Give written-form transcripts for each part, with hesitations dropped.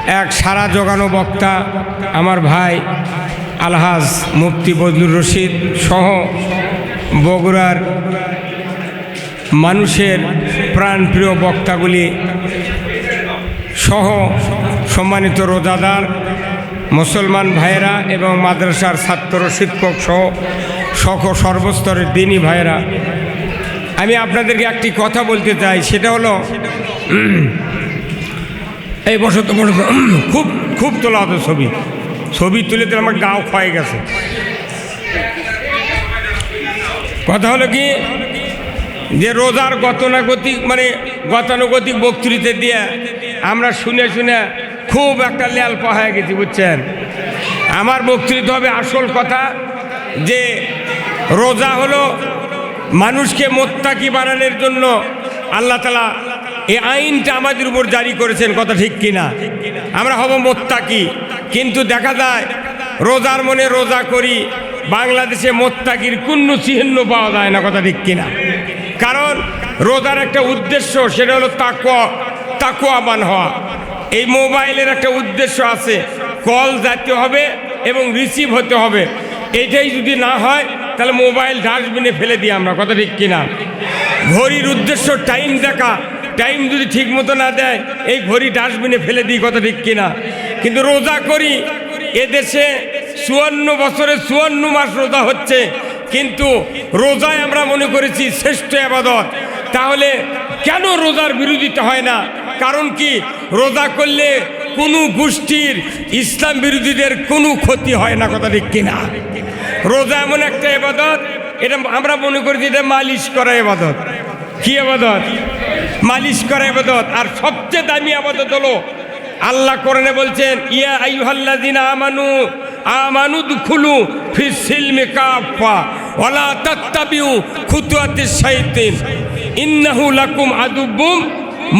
এক সারা জোগানো বক্তা আমার ভাই আলহাজ মুফতি বজলুর রশিদ সহ বগুড়ার মানুষের প্রাণপ্রিয় বক্তাগুলি সহ সম্মানিত রোজাদার মুসলমান ভাইয়েরা এবং মাদ্রাসার ছাত্র শিক্ষক সহ সর্বস্তরের দিনী ভাইয়েরা, আমি আপনাদেরকে একটি কথা বলতে চাই। সেটা হলো, এই বসত খুব খুব তোলা হতো ছবি তুলে তুলে আমার গাও ক্ষয়ে গেছে। কথা হলো কি যে রোজার গতানুগতিক বক্তৃতা দিয়ে আমরা শুনে শুনে খুব একটা ল্যালপা হয়ে গেছি, বুঝছেন। আমার বক্তৃতা হবে আসল কথা, যে রোজা হলো মানুষকে মোত্তাকি বানানোর জন্য আল্লাহ তাআলা এই আইনটা আমাদের উপর জারি করেছেন। কথা ঠিক কিনা? আমরা হব মোত্তাকি। কিন্তু দেখা যায় রোজার মনে রোজা করি, বাংলাদেশে মোত্তাকির কোনো চিহ্ন পাওয়া যায় না। কথা ঠিক কিনা? কারণ রোজার একটা উদ্দেশ্য, সেটা হলো তাকওয়াবান হওয়া। এই মোবাইলের একটা উদ্দেশ্য আছে, কল যেতে হবে এবং রিসিভ হতে হবে। এইটাই যদি না হয় তাহলে মোবাইল ডাস্টবিনে ফেলে দিই আমরা। কথা ঠিক কিনা? ঘড়ির উদ্দেশ্য টাইম দেখা, টাইম যদি ঠিক মতো না দেয় এই ঘড়ি ডাস্টবিনে ফেলে দিই। কথা ঠিক কিনা? কিন্তু রোজা করি, এদেশে 54 বছরে 54 মাস রোজা হচ্ছে, কিন্তু রোজায় আমরা মনে করেছি শ্রেষ্ঠ ইবাদত। তাহলে কেন রোজার বিরোধিতা হয় না? কারণ কি, রোজা করলে কোনো গোষ্ঠীর ইসলাম বিরোধীদের কোনো ক্ষতি হয় না। কথা ঠিক কিনা? রোজা এমন একটা ইবাদত, এটা আমরা মনে করি যে এটা মালিশ করা ইবাদত। কি ইবাদত? মালিশ করা ইবাদত। আর সবচেয়ে দামি ইবাদত হলো, আল্লাহ কোরআনে বলছেন, ইয়া আইয়ুহাল্লাযিনা আমানু দুখুলু ফিস সিলমি কাফা ওয়ালা তাত্তাবিউ খুতুওয়াতিশ শাইতান ইন্নাহু লাকুম আদুব্বুম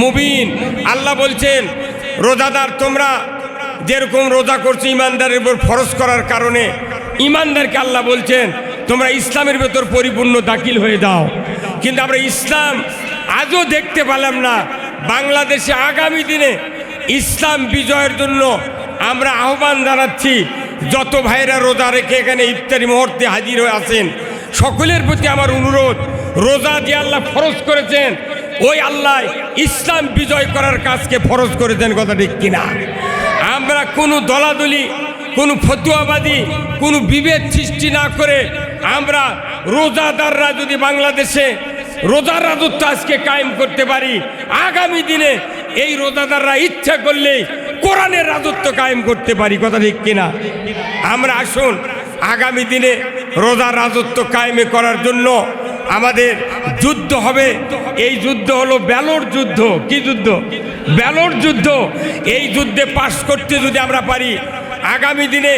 মুবিন। আল্লাহ বলছেন, রোজাদার তোমরা যেরকম রোজা করছো ইমানদারের উপর ফরজ করার কারণে, ইমানদারকে আল্লাহ বলছেন তোমরা ইসলামের ভেতর পরিপূর্ণ দাখিল হয়ে যাও। কিন্তু আমরা ইসলাম আজও দেখতে পেলাম না। বাংলাদেশে আগামী দিনে ইসলাম বিজয়ের জন্য আমরা আহ্বান জানাচ্ছি। যত ভাইরা রোজা রেখে এখানে ইফতারি মুহূর্তে হাজির হয়ে আছেন, সকলের প্রতি আমার অনুরোধ, রোজা যে আল্লাহ ফরজ করেছেন, ওই আল্লাহ ইসলাম বিজয় করার কাজকে ফরজ করেছেন। কথা ঠিক কিনা? আমরা কোনো দলাদলি, কোনো ফতুয়াবাদী, কোনো বিভেদ সৃষ্টি না করে আমরা রোজাদাররা যদি বাংলাদেশে রোজার রাজত্ব আজকে কায়েম করতে পারি, আগামী দিনে এই রোজাদাররা ইচ্ছা করলেই কোরআনের রাজত্ব কায়েম করতে পারি। কথা ঠিক কিনা? আমরা আসুন আগামী দিনে রোজার রাজত্ব কায়েমে করার জন্য আমাদের যুদ্ধ হবে। এই যুদ্ধ হলো ব্যালট যুদ্ধ। কি যুদ্ধ? ব্যালট যুদ্ধ। এই যুদ্ধে পাশ করতে যদি আমরা পারি, আগামী দিনে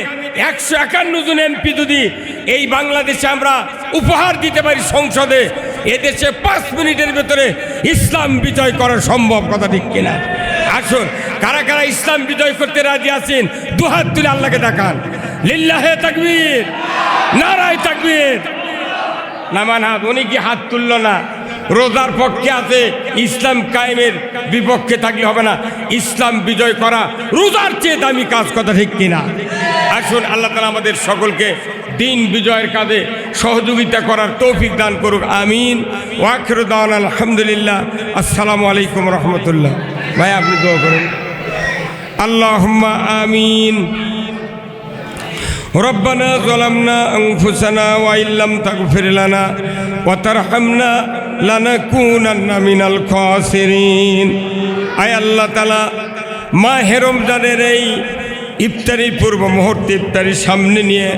151 জন এমপি যদি এই বাংলাদেশে আমরা উপহার দিতে পারি সংসদে, এদেশে 5 মিনিটের ভেতরে ইসলাম বিজয় করা সম্ভব। কথা ঠিক কিনা? আসুন, কারা কারা ইসলাম বিজয় করতে রাজি আছেন দুহাত তুলে আল্লাহকে দেখান। লিল্লাহে তাকবীর, নারায়ে তাকবীর। নামান হাত। উনি কি হাত তুলল না? রোজার পক্ষে আছে, ইসলাম কায়েমের বিপক্ষে থাকলে হবে না। ইসলাম বিজয় করা রোজার চেয়ে দামি কাজ। কথা ঠিক কিনা? আসুন, আল্লাহ তাআলা আমাদের সকলকে দিন বিজয়ের কাজে সহযোগিতা করার তৌফিক দান করুক। আমিন। ওয়া আখিরু দাওয়ানা আলহামদুলিল্লাহ। আসসালামু আলাইকুম রহমতুল্লাহ। ভাই আপনি দোয়া করেন। আল্লাহুম্মা আমিন। রব্বানা যালামনা আনফুসানা ওয়া ইল্লাম তাগফির লানা ওয়া তারহামনা লানাকুনান্না মিনাল খাসিরিন। আয় আল্লাহ তাআলা, মাহে রমজানের এই ইফতারির পূর্ব মুহূর্তে ইফতারির সামনে নিয়ে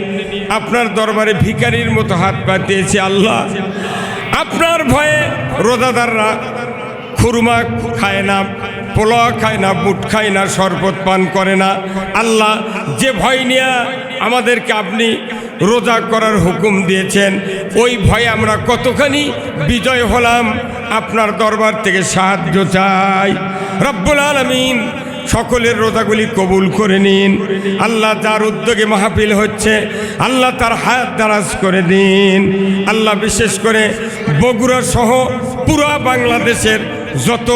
আপনার দরবারে ভিখারির মতো হাত পাতিয়েছি। আল্লাহ, আপনার ভয়ে রোজাদাররা খুরমা খায় না, পোলা খায় না, বুট খায় না, শরবত পান করে না। আল্লাহ, যে ভয় নিয়ে আমাদেরকে আপনি রোজা করার হুকুম দিয়েছেন, ওই ভয়ে আমরা কতখানি বিজয় হলাম, আপনার দরবার থেকে সাহায্য চাই। রব্বুল আলামিন সকলের রোজাগুলি কবুল করে নিন। আল্লাহ, যার উদ্যোগে মাহফিল হচ্ছে, আল্লাহ তার হায়াত দারাজ করে দিন। আল্লাহ, বিশেষ করে বগুড়া সহ পুরা বাংলাদেশের যত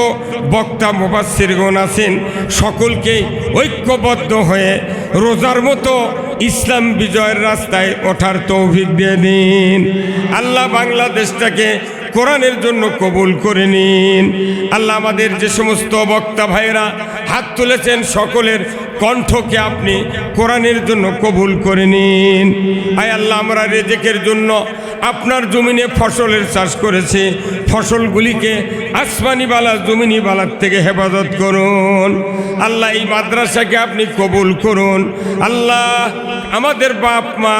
বক্তা মুফাসসিরগণ আছেন সকলকে ঐক্যবদ্ধ হয়ে রোজার মতো ইসলাম বিজয়ের রাস্তায় ওঠার তৌফিক দিয়ে দিন। আল্লাহ বাংলাদেশটাকে কোরআনের জন্য কবুল করে নিন। আল্লাহ আমাদের যে সমস্ত বক্তা ভাইয়েরা হাত তুলেছেন সকলের কণ্ঠকে আপনি কোরআনের জন্য কবুল করে নিন। আয় আল্লাহ, আমরা রেজেকের জন্য আপনার জমিনে ফসলের চাষ করেছি, ফসলগুলিকে আসমানি বালা জমিনি বালার থেকে হেফাজত করুন। আল্লাহ এই মাদ্রাসাকে আপনি কবুল করুন। আল্লাহ আমাদের বাপ মা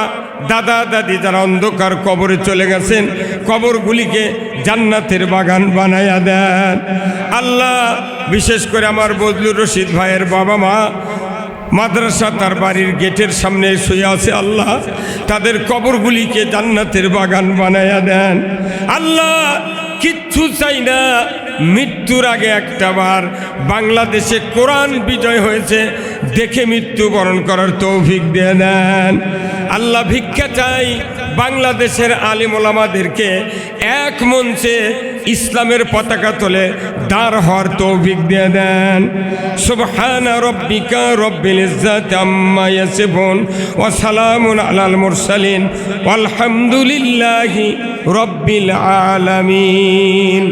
দাদা দাদি যারা অন্ধকার কবরে চলে গেছেন, কবরগুলিকে জান্নাতের বাগান বানায়া দেন। আল্লাহ বিশেষ করে আমার বজলুর রশিদ ভাইয়ের বাবা মা মাদ্রাসা তার বাড়ির গেটের সামনে শুয়ে আছে, আল্লাহ তাদের কবরগুলিকে জান্নাতের বাগান বানায়া দেন। আল্লাহ কিচ্ছু চাই না, মৃত্যুর আগে একটাবার বাংলাদেশে কোরআন বিজয় হয়েছে দেখে মৃত্যুবরণ করার তৌফিক দিয়ে দেন। আল্লাহ ভিক্ষা চাই বাংলাদেশের আলিম ওলামাদেরকে এক মঞ্চে ইসলামের পতাকা তোলে দাঁড় হওয়ার তৌফিক দিয়ে দেন। সুবহানা রাব্বিকা রব্বিল ইজ্জাতি আম্মা ইয়াসিফুন ওয়া সালামুন আলাল মুরসালিন ওয়াল হামদুলিল্লাহি রব্বিল আলামিন।